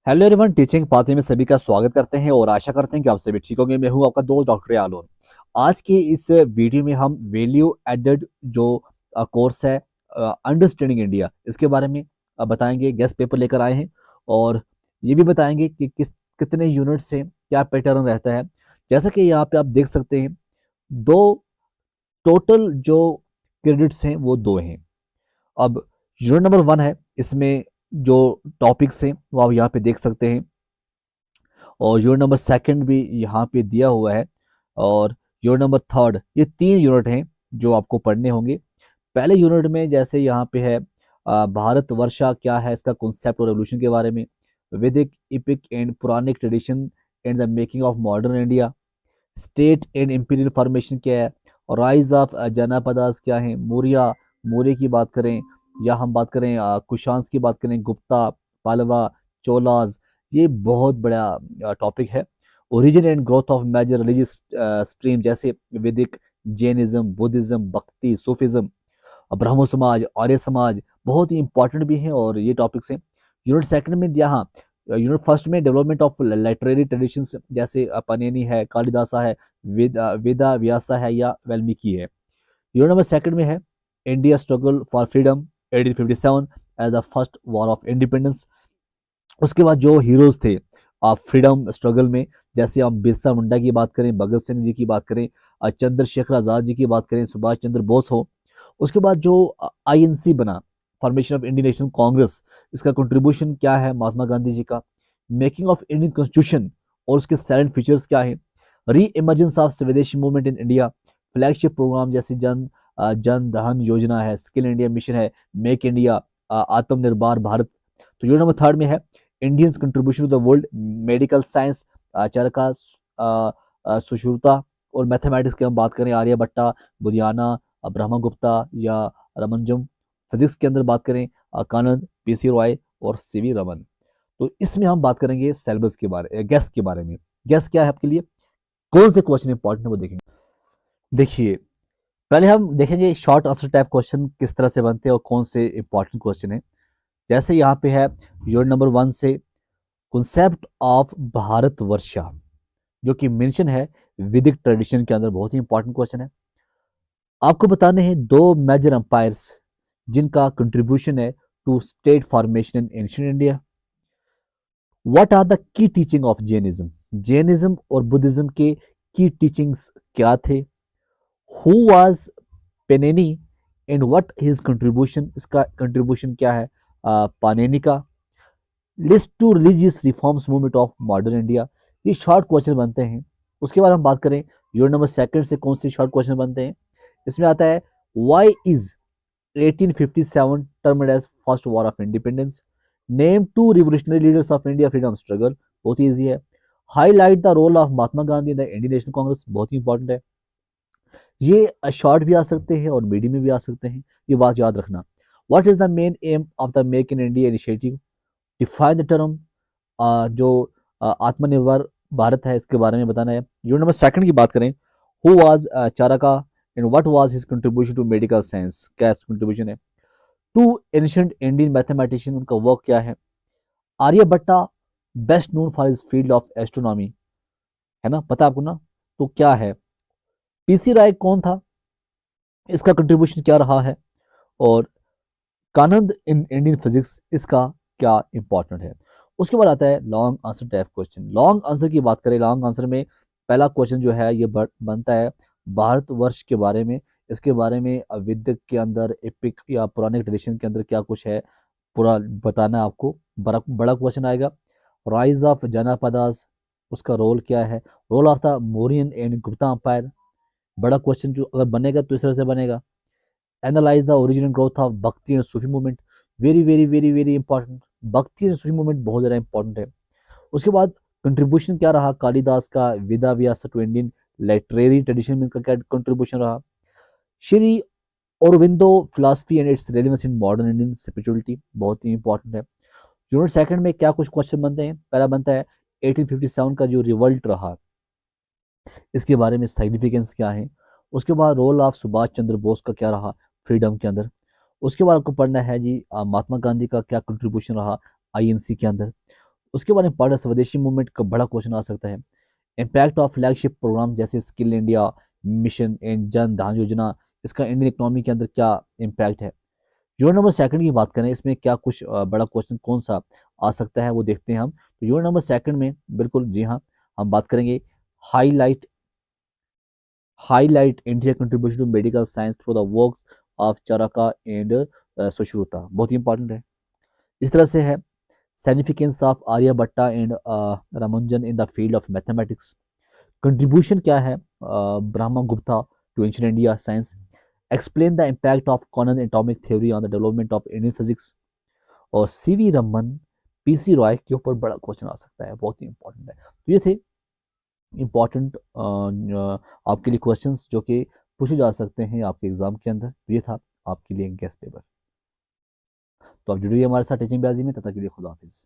Hello everyone, teaching pathway में सभी का स्वागत करते हैं और आशा करते हैं कि आप सभी ठीक होंगे। मैं हूं आपका दोस्त डॉक्टर आलोन। आज की इस वीडियो में हम वैल्यू एडेड जो कोर्स है अंडरस्टैंडिंग इंडिया, इसके बारे में बताएंगे। गेस्ट पेपर लेकर आए हैं और ये भी बताएंगे कि कितने यूनिट्स हैं, क्या पैटर्न रहता है। जैसा कि यहाँ पे आप देख सकते हैं, दो टोटल जो क्रेडिट्स हैं वो दो हैं। अब यूनिट नंबर 1 है, इसमें जो टॉपिक्स हैं वो आप यहाँ पे देख सकते हैं और यूनिट नंबर सेकंड भी यहाँ पे दिया हुआ है और यूनिट नंबर थर्ड। ये 3 यूनिट हैं जो आपको पढ़ने होंगे। पहले यूनिट में जैसे यहाँ पे है भारत वर्षा क्या है, इसका कॉन्सेप्ट और एवोल्यूशन के बारे में, Vedic epic and Puranic tradition and the making of modern India, state and imperial formation क्या है, और राइज ऑफ जनपदास क्या है, मौर्य मौर्य की बात करें या हम बात करें कुशान्स की बात करें, गुप्ता, पालवा, चोलाज। ये बहुत बड़ा टॉपिक है। Origin and growth of major religious stream जैसे Vedic, Jainism, Buddhism, bhakti, Sufism, Brahmo Samaj, Arya समाज बहुत ही इंपॉर्टेंट भी हैं और ये टॉपिक्स हैं। यूनिट सेकंड में दिया, हाँ, यूनिट फर्स्ट में डेवलपमेंट ऑफ लिटरेरी ट्रेडिशंस जैसे पनेनी है, कालिदासा है, वेदा व्यासा है या वाल्मीकि है। यूनिट नंबर सेकंड में है India struggle for freedom 1857 as the first war of independence. उसके बाद जो हीरोज थे फ्रीडम स्ट्रगल में, जैसे हम बिरसा मुंडा की बात करें, भगत सिंह जी की बात करें, चंद्रशेखर आजाद जी की बात करें, सुभाष चंद्र बोस हो। उसके बाद जो आईएनसी बना, formation of Indian National Congress, इसका कंट्रीब्यूशन क्या है महात्मा गांधी जी का, मेकिंग ऑफ इंडियन कॉन्स्टिट्यूशन और उसके साइलेंट फीचर्स क्या है, re emergence of swadeshi movement in India, flagship programme जैसे जन धन योजना है, स्किल इंडिया मिशन है, मेक इंडिया, आत्मनिर्भर भारत। तो यूनिट नंबर थर्ड में है Indians contribution to the world, medical science, Charaka, Sushruta और मैथमेटिक्स की हम बात करें, आर्यभट्टा, बुधियाना, ब्रह्मगुप्ता या रमनजम। फिजिक्स के अंदर बात करें कानंद, पीसी रॉय और सीवी रमन। तो इसमें हम बात करेंगे सिलेबस के बारे, गैस के बारे में। गैस क्या है आपके लिए, कौन से क्वेश्चन इंपॉर्टेंट है वो देखेंगे। देखिए, पहले हम देखेंगे शॉर्ट आंसर टाइप क्वेश्चन किस तरह से बनते हैं और कौन से इंपॉर्टेंट क्वेश्चन है। जैसे यहाँ पे है यूनिट नंबर 1 से कॉन्सेप्ट ऑफ भारतवर्षा, जो कि मेंशन है वैदिक ट्रेडिशन के अंदर, बहुत ही इंपॉर्टेंट क्वेश्चन है। आपको बताने हैं दो मेजर एम्पायर्स जिनका कंट्रीब्यूशन है to state formation in ancient India. What are the key teaching of Jainism, Jainism और बुद्धिज्म के की टीचिंग्स क्या थे, who was Panini and what his contribution, इसका कंट्रीब्यूशन क्या है पानेनी का। List to religious reforms movement of modern India. ये शॉर्ट क्वेश्चन बनते हैं। उसके बाद हम बात करें यूनिट नंबर सेकंड से कौन से शॉर्ट क्वेश्चन बनते हैं। इसमें आता है why is 1857 termed as first war of independence, name to revolutionary leaders of India freedom struggle, बहुत ही ईजी है। Highlight the role of Mahatma Gandhi in the Indian National Congress, बहुत ही इंपॉर्टेंट है। ये शॉर्ट भी आ सकते हैं और मीडियम में भी आ सकते हैं, ये बात याद रखना। What is the main M of the make in India initiative, define the term, जो आत्मनिर्भर भारत है इसके बारे में बताना है। यूनिट नंबर सेकंड की बात करें, who was Charaka and what was his contribution to medical science, क्या कंट्रीब्यूशन है। टू एंशिएंट इंडियन मैथमेटिशियन, उनका वर्क क्या है। Aryabhata best known for his field of astronomy, है ना, पता आपको ना, तो क्या है। पीसी राय कौन था, इसका कंट्रीब्यूशन क्या रहा है। और कानंद इन इंडियन फिजिक्स, इसका क्या इंपॉर्टेंट है। उसके बाद आता है long answer type question. Long answer की बात करें, लॉन्ग आंसर में पहला क्वेश्चन जो है ये बनता है भारतवर्ष के बारे में। इसके बारे में वैदिक के अंदर, एपिक या पुराने ट्रेडिशन के अंदर क्या कुछ है पूरा बताना है आपको। बड़ा बड़ा क्वेश्चन आएगा। राइज ऑफ जनपदास, उसका रोल क्या है। Role of the Mauryan and Gupta empire, बड़ा क्वेश्चन जो अगर बनेगा तो इस तरह से बनेगा। Analyse the original growth of Bhakti and Sufi movement, very very very very important. Bhakti and Sufi movement बहुत ज़्यादा इंपॉर्टेंट है। उसके बाद कंट्रीब्यूशन क्या रहा कालिदास का, वेदा व्यास टू इंडियन लिटरेरी ट्रेडिशन में इनका क्या कंट्रीब्यूशन रहा। Shri Aurobindo philosophy and it's relevance in modern Indian spirituality, बहुत ही इंपॉर्टेंट है। यूनिट सेकंड में क्या कुछ क्वेश्चन बनते हैं, पहला बनता है 1857 का जो रिवल्ट रहा, इसके बारे में सिग्निफिकेंस क्या है। उसके बाद रोल ऑफ सुभाष चंद्र बोस का क्या रहा फ्रीडम के अंदर। उसके बाद आपको पढ़ना है जी महात्मा गांधी का क्या कंट्रीब्यूशन रहा आईएनसी के अंदर। उसके बाद में पढ़ा स्वदेशी मूवमेंट का बड़ा क्वेश्चन आ सकता है। इम्पैक्ट ऑफ फ्लैगशिप प्रोग्राम जैसे स्किल इंडिया मिशन एंड जन धन योजना, इसका इंडियन इकोनॉमी के अंदर क्या इम्पैक्ट है। यूनिट नंबर सेकंड की बात करें, इसमें क्या कुछ बड़ा क्वेश्चन कौन सा आ सकता है वो देखते हैं हम। तो यूनिट नंबर सेकंड में बिल्कुल जी हाँ, हम बात करेंगे highlight highlight India contribution to medical science through the works of Charaka and Sushruta, बहुत ही इंपॉर्टेंट है। इस तरह से है significance of Aryabhata and Ramanujan in the field of mathematics, contribution क्या है Brahmagupta to ancient India science, explain the impact of Kanad atomic theory on the development of Indian physics, और सीवी रमन पीसी रॉय के ऊपर बड़ा क्वेश्चन आ सकता है, बहुत ही इंपॉर्टेंट है। तो ये थे इंपॉर्टेंट आपके लिए क्वेश्चंस जो कि पूछे जा सकते हैं आपके एग्जाम के अंदर। तो ये था आपके लिए गेस्ट पेपर। तो आप जुड़िए हमारे साथ टीचिंग बैजी में, तब तक के लिए खुदा हाफिज।